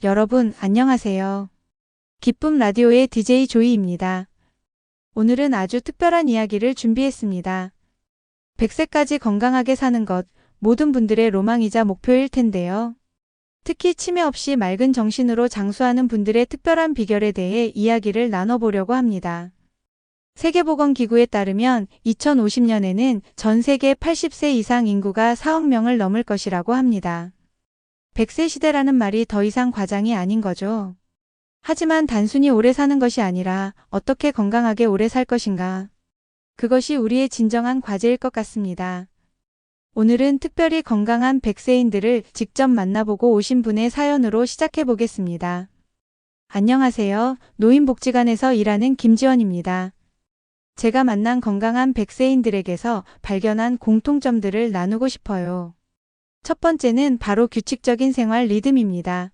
여러분, 안녕하세요. 기쁨 라디오의 DJ 조이입니다. 오늘은 아주 특별한 이야기를 준비했습니다. 100세까지 건강하게 사는 것, 모든 분들의 로망이자 목표일 텐데요. 특히 치매 없이 맑은 정신으로 장수하는 분들의 특별한 비결에 대해 이야기를 나눠보려고 합니다. 세계보건기구에 따르면 2050년에는 전 세계 80세 이상 인구가 4억 명을 넘을 것이라고 합니다. 100세 시대라는 말이 더 이상 과장이 아닌 거죠. 하지만 단순히 오래 사는 것이 아니라 어떻게 건강하게 오래 살 것인가. 그것이 우리의 진정한 과제일 것 같습니다. 오늘은 특별히 건강한 100세인들을 직접 만나보고 오신 분의 사연으로 시작해 보겠습니다. 안녕하세요. 노인복지관에서 일하는 김지원입니다. 제가 만난 건강한 100세인들에게서 발견한 공통점들을 나누고 싶어요. 첫 번째는 바로 규칙적인 생활 리듬입니다.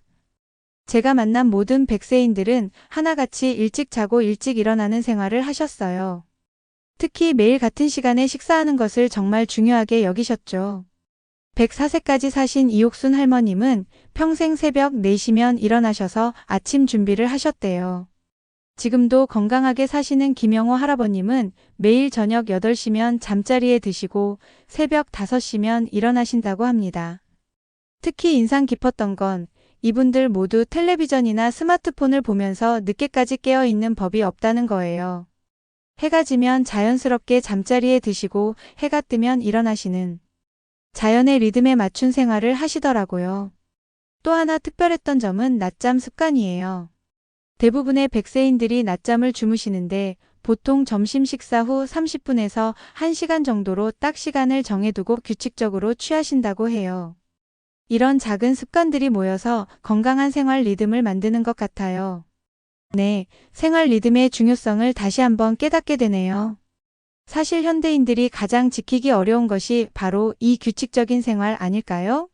제가 만난 모든 100세인들은 하나같이 일찍 자고 일찍 일어나는 생활을 하셨어요. 특히 매일 같은 시간에 식사하는 것을 정말 중요하게 여기셨죠. 104세까지 사신 이옥순 할머님은 평생 새벽 4시면 일어나셔서 아침 준비를 하셨대요. 지금도 건강하게 사시는 김영호 할아버님은 매일 저녁 8시면 잠자리에 드시고 새벽 5시면 일어나신다고 합니다. 특히 인상 깊었던 건 이분들 모두 텔레비전이나 스마트폰을 보면서 늦게까지 깨어 있는 법이 없다는 거예요. 해가 지면 자연스럽게 잠자리에 드시고 해가 뜨면 일어나시는 자연의 리듬에 맞춘 생활을 하시더라고요. 또 하나 특별했던 점은 낮잠 습관이에요. 대부분의 100세인들이 낮잠을 주무시는데 보통 점심 식사 후 30분에서 1시간 정도로 딱 시간을 정해두고 규칙적으로 취하신다고 해요. 이런 작은 습관들이 모여서 건강한 생활 리듬을 만드는 것 같아요. 네, 생활 리듬의 중요성을 다시 한번 깨닫게 되네요. 사실 현대인들이 가장 지키기 어려운 것이 바로 이 규칙적인 생활 아닐까요?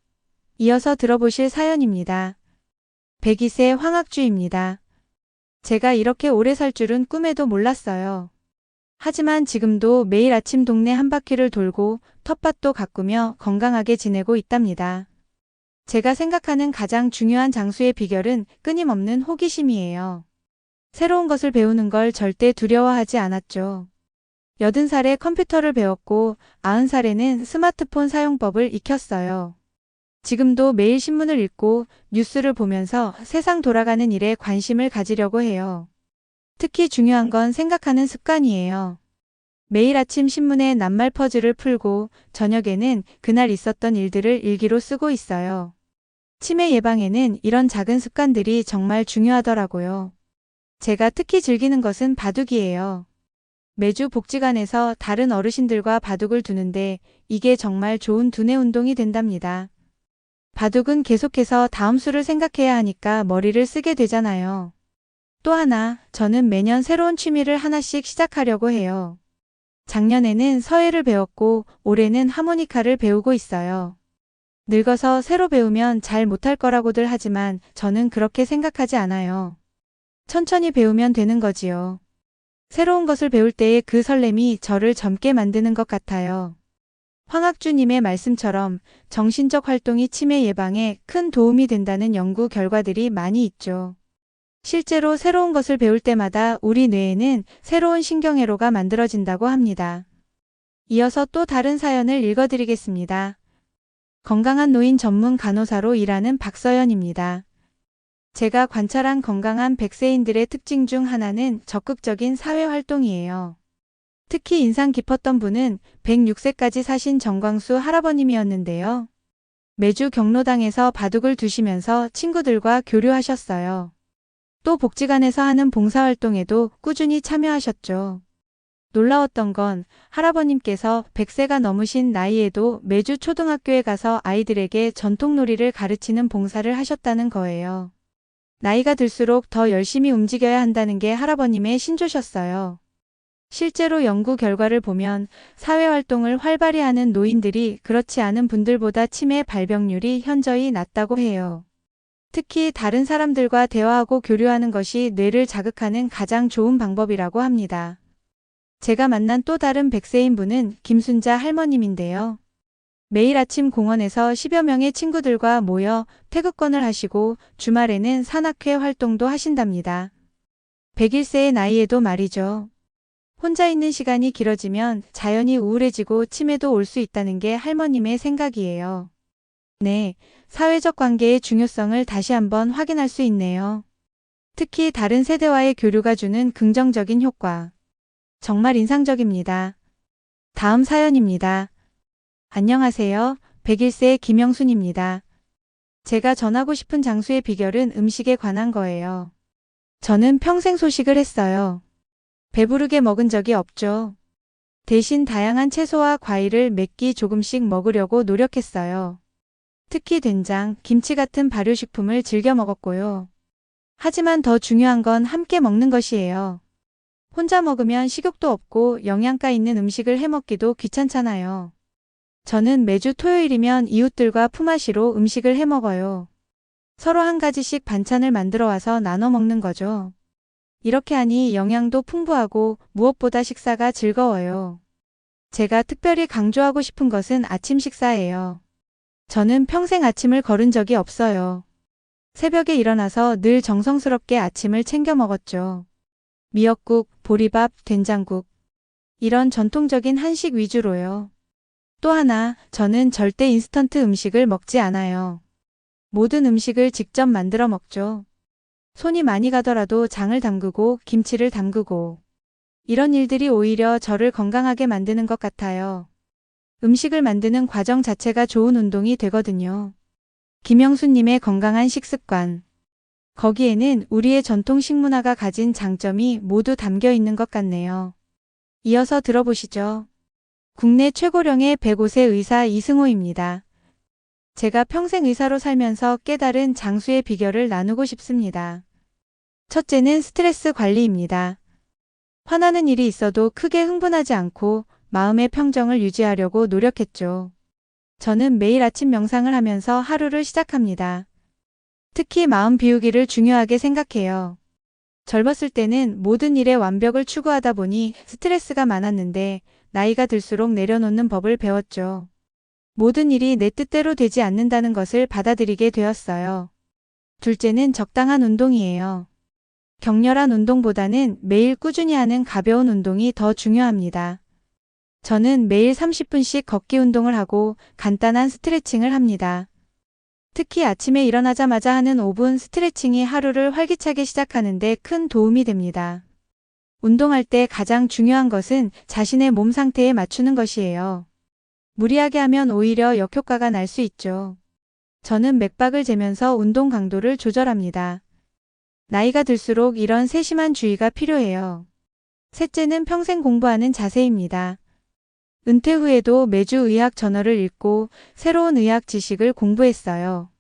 이어서 들어보실 사연입니다. 102세 황학주입니다. 제가 이렇게 오래 살 줄은 꿈에도 몰랐어요. 하지만 지금도 매일 아침 동네 한 바퀴를 돌고 텃밭도 가꾸며 건강하게 지내고 있답니다. 제가 생각하는 가장 중요한 장수의 비결은 끊임없는 호기심이에요. 새로운 것을 배우는 걸 절대 두려워하지 않았죠. 80살에 컴퓨터를 배웠고 90살에는 스마트폰 사용법을 익혔어요. 지금도 매일 신문을 읽고 뉴스를 보면서 세상 돌아가는 일에 관심을 가지려고 해요. 특히 중요한 건 생각하는 습관이에요. 매일 아침 신문에 낱말 퍼즐을 풀고 저녁에는 그날 있었던 일들을 일기로 쓰고 있어요. 치매 예방에는 이런 작은 습관들이 정말 중요하더라고요. 제가 특히 즐기는 것은 바둑이에요. 매주 복지관에서 다른 어르신들과 바둑을 두는데 이게 정말 좋은 두뇌 운동이 된답니다. 바둑은 계속해서 다음 수를 생각해야 하니까 머리를 쓰게 되잖아요. 또 하나, 저는 매년 새로운 취미를 하나씩 시작하려고 해요. 작년에는 서예를 배웠고 올해는 하모니카를 배우고 있어요. 늙어서 새로 배우면 잘 못할 거라고들 하지만 저는 그렇게 생각하지 않아요. 천천히 배우면 되는 거지요. 새로운 것을 배울 때의 그 설렘이 저를 젊게 만드는 것 같아요. 황학주님의 말씀처럼 정신적 활동이 치매 예방에 큰 도움이 된다는 연구 결과들이 많이 있죠. 실제로 새로운 것을 배울 때마다 우리 뇌에는 새로운 신경회로가 만들어진다고 합니다. 이어서 또 다른 사연을 읽어드리겠습니다. 건강한 노인 전문 간호사로 일하는 박서연입니다. 제가 관찰한 건강한 100세인들의 특징 중 하나는 적극적인 사회활동이에요. 특히 인상 깊었던 분은 106세까지 사신 정광수 할아버님이었는데요. 매주 경로당에서 바둑을 두시면서 친구들과 교류하셨어요. 또 복지관에서 하는 봉사활동에도 꾸준히 참여하셨죠. 놀라웠던 건 할아버님께서 100세가 넘으신 나이에도 매주 초등학교에 가서 아이들에게 전통놀이를 가르치는 봉사를 하셨다는 거예요. 나이가 들수록 더 열심히 움직여야 한다는 게 할아버님의 신조셨어요. 실제로 연구 결과를 보면 사회활동을 활발히 하는 노인들이 그렇지 않은 분들보다 치매 발병률이 현저히 낮다고 해요. 특히 다른 사람들과 대화하고 교류하는 것이 뇌를 자극하는 가장 좋은 방법이라고 합니다. 제가 만난 또 다른 100세인 분은 김순자 할머님인데요. 매일 아침 공원에서 10여 명의 친구들과 모여 태극권을 하시고 주말에는 산악회 활동도 하신답니다. 101세의 나이에도 말이죠. 혼자 있는 시간이 길어지면 자연히 우울해지고 치매도 올 수 있다는 게 할머님의 생각이에요. 네, 사회적 관계의 중요성을 다시 한번 확인할 수 있네요. 특히 다른 세대와의 교류가 주는 긍정적인 효과. 정말 인상적입니다. 다음 사연입니다. 안녕하세요. 101세 김영순입니다. 제가 전하고 싶은 장수의 비결은 음식에 관한 거예요. 저는 평생 소식을 했어요. 배부르게 먹은 적이 없죠. 대신 다양한 채소와 과일을 몇 끼 조금씩 먹으려고 노력했어요. 특히 된장, 김치 같은 발효식품을 즐겨 먹었고요. 하지만 더 중요한 건 함께 먹는 것이에요. 혼자 먹으면 식욕도 없고 영양가 있는 음식을 해먹기도 귀찮잖아요. 저는 매주 토요일이면 이웃들과 품앗이로 음식을 해먹어요. 서로 한 가지씩 반찬을 만들어 와서 나눠 먹는 거죠. 이렇게 하니 영양도 풍부하고 무엇보다 식사가 즐거워요. 제가 특별히 강조하고 싶은 것은 아침 식사예요. 저는 평생 아침을 거른 적이 없어요. 새벽에 일어나서 늘 정성스럽게 아침을 챙겨 먹었죠. 미역국, 보리밥, 된장국. 이런 전통적인 한식 위주로요. 또 하나, 저는 절대 인스턴트 음식을 먹지 않아요. 모든 음식을 직접 만들어 먹죠. 손이 많이 가더라도 장을 담그고 김치를 담그고. 이런 일들이 오히려 저를 건강하게 만드는 것 같아요. 음식을 만드는 과정 자체가 좋은 운동이 되거든요. 김영수님의 건강한 식습관. 거기에는 우리의 전통 식문화가 가진 장점이 모두 담겨 있는 것 같네요. 이어서 들어보시죠. 국내 최고령의 105세 의사 이승호입니다. 제가 평생 의사로 살면서 깨달은 장수의 비결을 나누고 싶습니다. 첫째는 스트레스 관리입니다. 화나는 일이 있어도 크게 흥분하지 않고 마음의 평정을 유지하려고 노력했죠. 저는 매일 아침 명상을 하면서 하루를 시작합니다. 특히 마음 비우기를 중요하게 생각해요. 젊었을 때는 모든 일에 완벽을 추구하다 보니 스트레스가 많았는데 나이가 들수록 내려놓는 법을 배웠죠. 모든 일이 내 뜻대로 되지 않는다는 것을 받아들이게 되었어요. 둘째는 적당한 운동이에요. 격렬한 운동보다는 매일 꾸준히 하는 가벼운 운동이 더 중요합니다. 저는 매일 30분씩 걷기 운동을 하고 간단한 스트레칭을 합니다. 특히 아침에 일어나자마자 하는 5분 스트레칭이 하루를 활기차게 시작하는 데 큰 도움이 됩니다. 운동할 때 가장 중요한 것은 자신의 몸 상태에 맞추는 것이에요. 무리하게 하면 오히려 역효과가 날 수 있죠. 저는 맥박을 재면서 운동 강도를 조절합니다. 나이가 들수록 이런 세심한 주의가 필요해요. 셋째는 평생 공부하는 자세입니다. 은퇴 후에도 매주 의학 저널을 읽고 새로운 의학 지식을 공부했어요.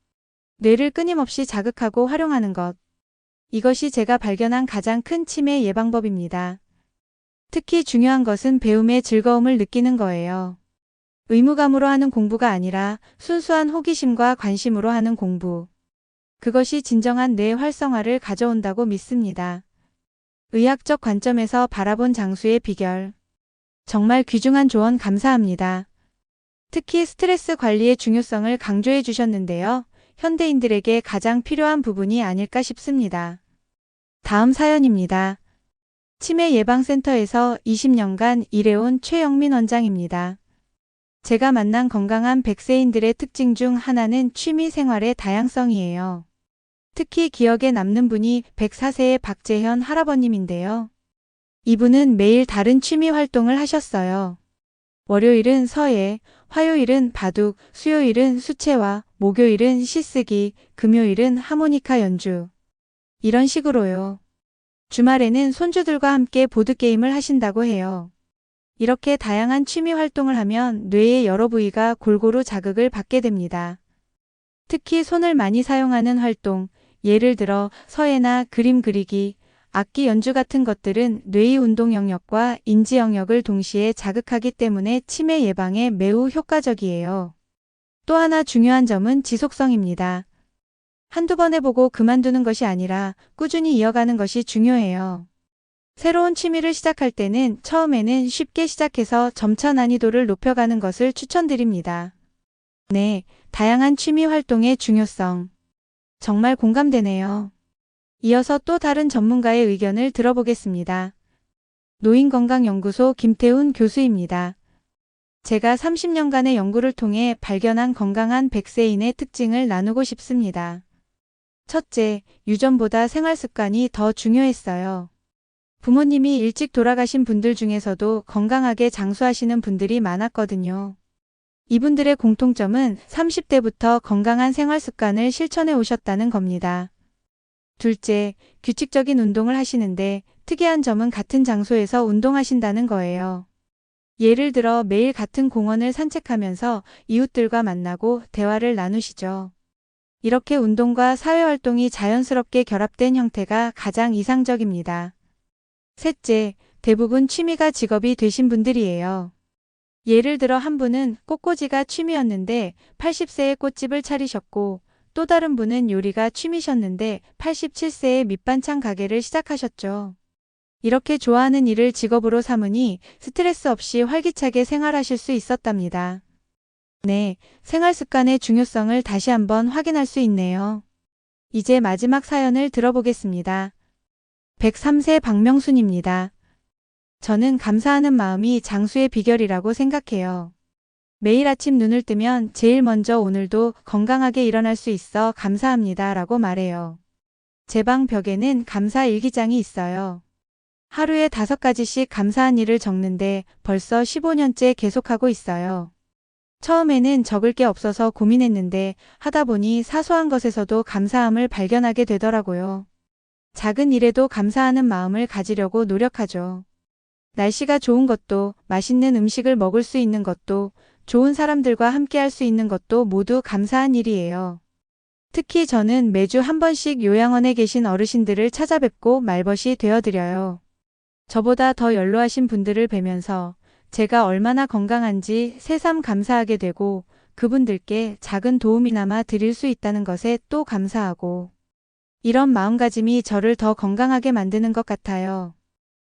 뇌를 끊임없이 자극하고 활용하는 것. 이것이 제가 발견한 가장 큰 치매 예방법입니다. 특히 중요한 것은 배움의 즐거움을 느끼는 거예요. 의무감으로 하는 공부가 아니라 순수한 호기심과 관심으로 하는 공부. 그것이 진정한 뇌 활성화를 가져온다고 믿습니다. 의학적 관점에서 바라본 장수의 비결. 정말 귀중한 조언 감사합니다. 특히 스트레스 관리의 중요성을 강조해 주셨는데요. 현대인들에게 가장 필요한 부분이 아닐까 싶습니다. 다음 사연입니다. 치매 예방센터에서 20년간 일해온 최영민 원장입니다. 제가 만난 건강한 100세인들의 특징 중 하나는 취미 생활의 다양성이에요. 특히 기억에 남는 분이 104세의 박재현 할아버님인데요. 이분은 매일 다른 취미 활동을 하셨어요. 월요일은 서예, 화요일은 바둑, 수요일은 수채화, 목요일은 시쓰기, 금요일은 하모니카 연주. 이런 식으로요. 주말에는 손주들과 함께 보드게임을 하신다고 해요. 이렇게 다양한 취미 활동을 하면 뇌의 여러 부위가 골고루 자극을 받게 됩니다. 특히 손을 많이 사용하는 활동, 예를 들어 서예나 그림 그리기, 악기 연주 같은 것들은 뇌의 운동 영역과 인지 영역을 동시에 자극하기 때문에 치매 예방에 매우 효과적이에요. 또 하나 중요한 점은 지속성입니다. 한두 번 해보고 그만두는 것이 아니라 꾸준히 이어가는 것이 중요해요. 새로운 취미를 시작할 때는 처음에는 쉽게 시작해서 점차 난이도를 높여가는 것을 추천드립니다. 네, 다양한 취미 활동의 중요성. 정말 공감되네요. 이어서 또 다른 전문가의 의견을 들어보겠습니다. 노인건강연구소 김태훈 교수입니다. 제가 30년간의 연구를 통해 발견한 건강한 100세인의 특징을 나누고 싶습니다. 첫째, 유전보다 생활습관이 더 중요했어요. 부모님이 일찍 돌아가신 분들 중에서도 건강하게 장수하시는 분들이 많았거든요. 이분들의 공통점은 30대부터 건강한 생활습관을 실천해 오셨다는 겁니다. 둘째, 규칙적인 운동을 하시는데 특이한 점은 같은 장소에서 운동하신다는 거예요. 예를 들어 매일 같은 공원을 산책하면서 이웃들과 만나고 대화를 나누시죠. 이렇게 운동과 사회활동이 자연스럽게 결합된 형태가 가장 이상적입니다. 셋째, 대부분 취미가 직업이 되신 분들이에요. 예를 들어 한 분은 꽃꽂이가 취미였는데 80세에 꽃집을 차리셨고, 또 다른 분은 요리가 취미셨는데 87세에 밑반찬 가게를 시작하셨죠. 이렇게 좋아하는 일을 직업으로 삼으니 스트레스 없이 활기차게 생활하실 수 있었답니다. 네, 생활 습관의 중요성을 다시 한번 확인할 수 있네요. 이제 마지막 사연을 들어보겠습니다. 103세 박명순입니다. 저는 감사하는 마음이 장수의 비결이라고 생각해요. 매일 아침 눈을 뜨면 제일 먼저 오늘도 건강하게 일어날 수 있어 감사합니다 라고 말해요. 제 방 벽에는 감사 일기장이 있어요. 하루에 5가지씩 감사한 일을 적는데 벌써 15년째 계속하고 있어요. 처음에는 적을 게 없어서 고민했는데 하다 보니 사소한 것에서도 감사함을 발견하게 되더라고요. 작은 일에도 감사하는 마음을 가지려고 노력하죠. 날씨가 좋은 것도, 맛있는 음식을 먹을 수 있는 것도, 좋은 사람들과 함께 할 수 있는 것도 모두 감사한 일이에요. 특히 저는 매주 한 번씩 요양원에 계신 어르신들을 찾아뵙고 말벗이 되어드려요. 저보다 더 연로하신 분들을 뵈면서 제가 얼마나 건강한지 새삼 감사하게 되고 그분들께 작은 도움이나마 드릴 수 있다는 것에 또 감사하고, 이런 마음가짐이 저를 더 건강하게 만드는 것 같아요.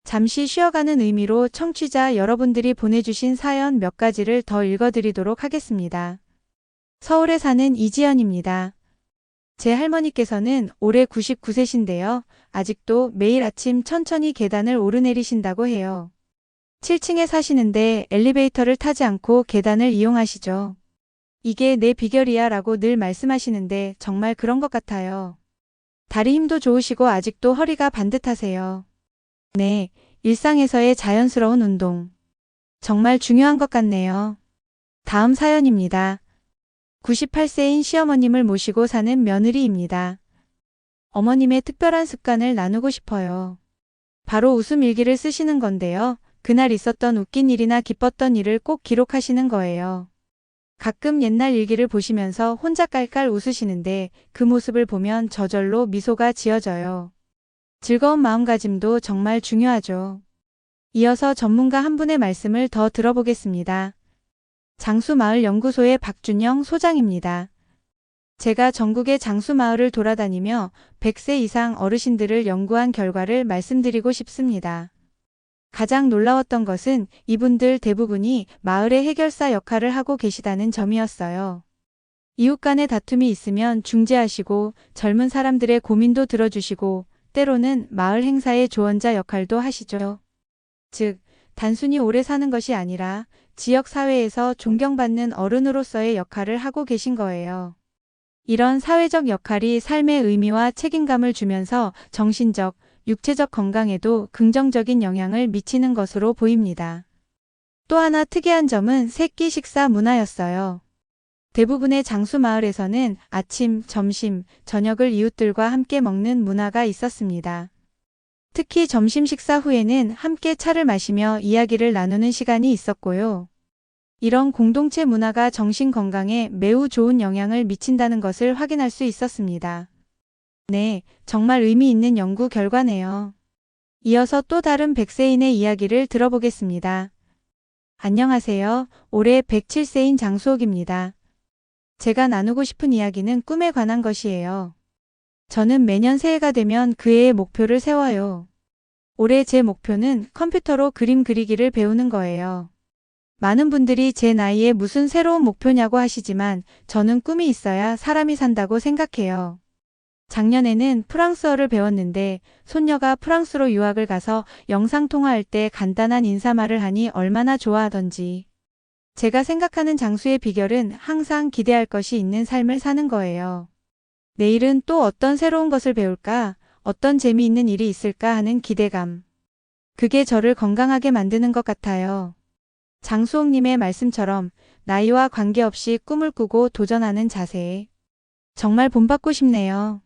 잠시 쉬어가는 의미로 청취자 여러분들이 보내주신 사연 몇 가지를 더 읽어드리도록 하겠습니다. 서울에 사는 이지연입니다. 제 할머니께서는 올해 99세신데요. 아직도 매일 아침 천천히 계단을 오르내리신다고 해요. 7층에 사시는데 엘리베이터를 타지 않고 계단을 이용하시죠. 이게 내 비결이야 라고 늘 말씀하시는데 정말 그런 것 같아요. 다리 힘도 좋으시고 아직도 허리가 반듯하세요. 네, 일상에서의 자연스러운 운동. 정말 중요한 것 같네요. 다음 사연입니다. 98세인 시어머님을 모시고 사는 며느리입니다. 어머님의 특별한 습관을 나누고 싶어요. 바로 웃음 일기를 쓰시는 건데요. 그날 있었던 웃긴 일이나 기뻤던 일을 꼭 기록하시는 거예요. 가끔 옛날 일기를 보시면서 혼자 깔깔 웃으시는데 그 모습을 보면 저절로 미소가 지어져요. 즐거운 마음가짐도 정말 중요하죠. 이어서 전문가 한 분의 말씀을 더 들어보겠습니다. 장수마을연구소의 박준영 소장입니다. 제가 전국의 장수마을을 돌아다니며 100세 이상 어르신들을 연구한 결과를 말씀드리고 싶습니다. 가장 놀라웠던 것은 이분들 대부분이 마을의 해결사 역할을 하고 계시다는 점이었어요. 이웃 간의 다툼이 있으면 중재하시고 젊은 사람들의 고민도 들어주시고 때로는 마을 행사의 조언자 역할도 하시죠. 즉, 단순히 오래 사는 것이 아니라 지역 사회에서 존경받는 어른으로서의 역할을 하고 계신 거예요. 이런 사회적 역할이 삶의 의미와 책임감을 주면서 정신적, 육체적 건강에도 긍정적인 영향을 미치는 것으로 보입니다. 또 하나 특이한 점은 새끼 식사 문화였어요. 대부분의 장수 마을에서는 아침, 점심, 저녁을 이웃들과 함께 먹는 문화가 있었습니다. 특히 점심 식사 후에는 함께 차를 마시며 이야기를 나누는 시간이 있었고요. 이런 공동체 문화가 정신 건강에 매우 좋은 영향을 미친다는 것을 확인할 수 있었습니다. 네, 정말 의미 있는 연구 결과네요. 이어서 또 다른 100세인의 이야기를 들어보겠습니다. 안녕하세요. 올해 107세인 장수옥입니다. 제가 나누고 싶은 이야기는 꿈에 관한 것이에요. 저는 매년 새해가 되면 그 해의 목표를 세워요. 올해 제 목표는 컴퓨터로 그림 그리기를 배우는 거예요. 많은 분들이 제 나이에 무슨 새로운 목표냐고 하시지만 저는 꿈이 있어야 사람이 산다고 생각해요. 작년에는 프랑스어를 배웠는데 손녀가 프랑스로 유학을 가서 영상통화할 때 간단한 인사말을 하니 얼마나 좋아하던지. 제가 생각하는 장수의 비결은 항상 기대할 것이 있는 삶을 사는 거예요. 내일은 또 어떤 새로운 것을 배울까, 어떤 재미있는 일이 있을까 하는 기대감. 그게 저를 건강하게 만드는 것 같아요. 장수홍님의 말씀처럼 나이와 관계없이 꿈을 꾸고 도전하는 자세. 정말 본받고 싶네요.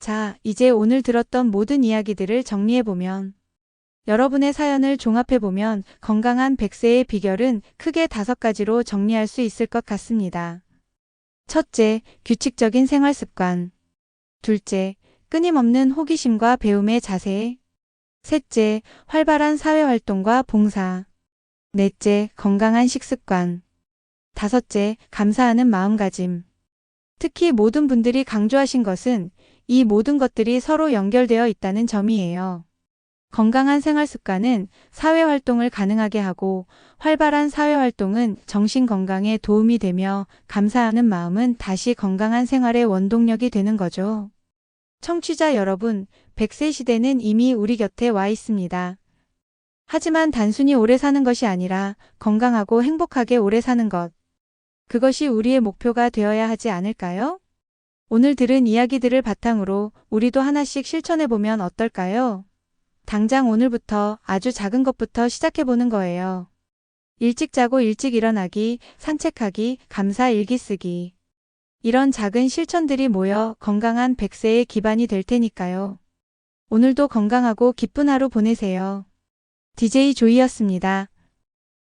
자, 이제 오늘 들었던 모든 이야기들을 정리해보면, 여러분의 사연을 종합해보면 건강한 100세의 비결은 크게 5가지로 정리할 수 있을 것 같습니다. 첫째, 규칙적인 생활 습관. 둘째, 끊임없는 호기심과 배움의 자세. 셋째, 활발한 사회활동과 봉사. 넷째, 건강한 식습관. 다섯째, 감사하는 마음가짐. 특히 모든 분들이 강조하신 것은 이 모든 것들이 서로 연결되어 있다는 점이에요. 건강한 생활 습관은 사회활동을 가능하게 하고 활발한 사회활동은 정신 건강에 도움이 되며 감사하는 마음은 다시 건강한 생활의 원동력이 되는 거죠. 청취자 여러분, 100세 시대는 이미 우리 곁에 와 있습니다. 하지만 단순히 오래 사는 것이 아니라 건강하고 행복하게 오래 사는 것. 그것이 우리의 목표가 되어야 하지 않을까요? 오늘 들은 이야기들을 바탕으로 우리도 하나씩 실천해보면 어떨까요? 당장 오늘부터 아주 작은 것부터 시작해보는 거예요. 일찍 자고 일찍 일어나기, 산책하기, 감사 일기 쓰기. 이런 작은 실천들이 모여 건강한 100세의 기반이 될 테니까요. 오늘도 건강하고 기쁜 하루 보내세요. DJ 조이였습니다.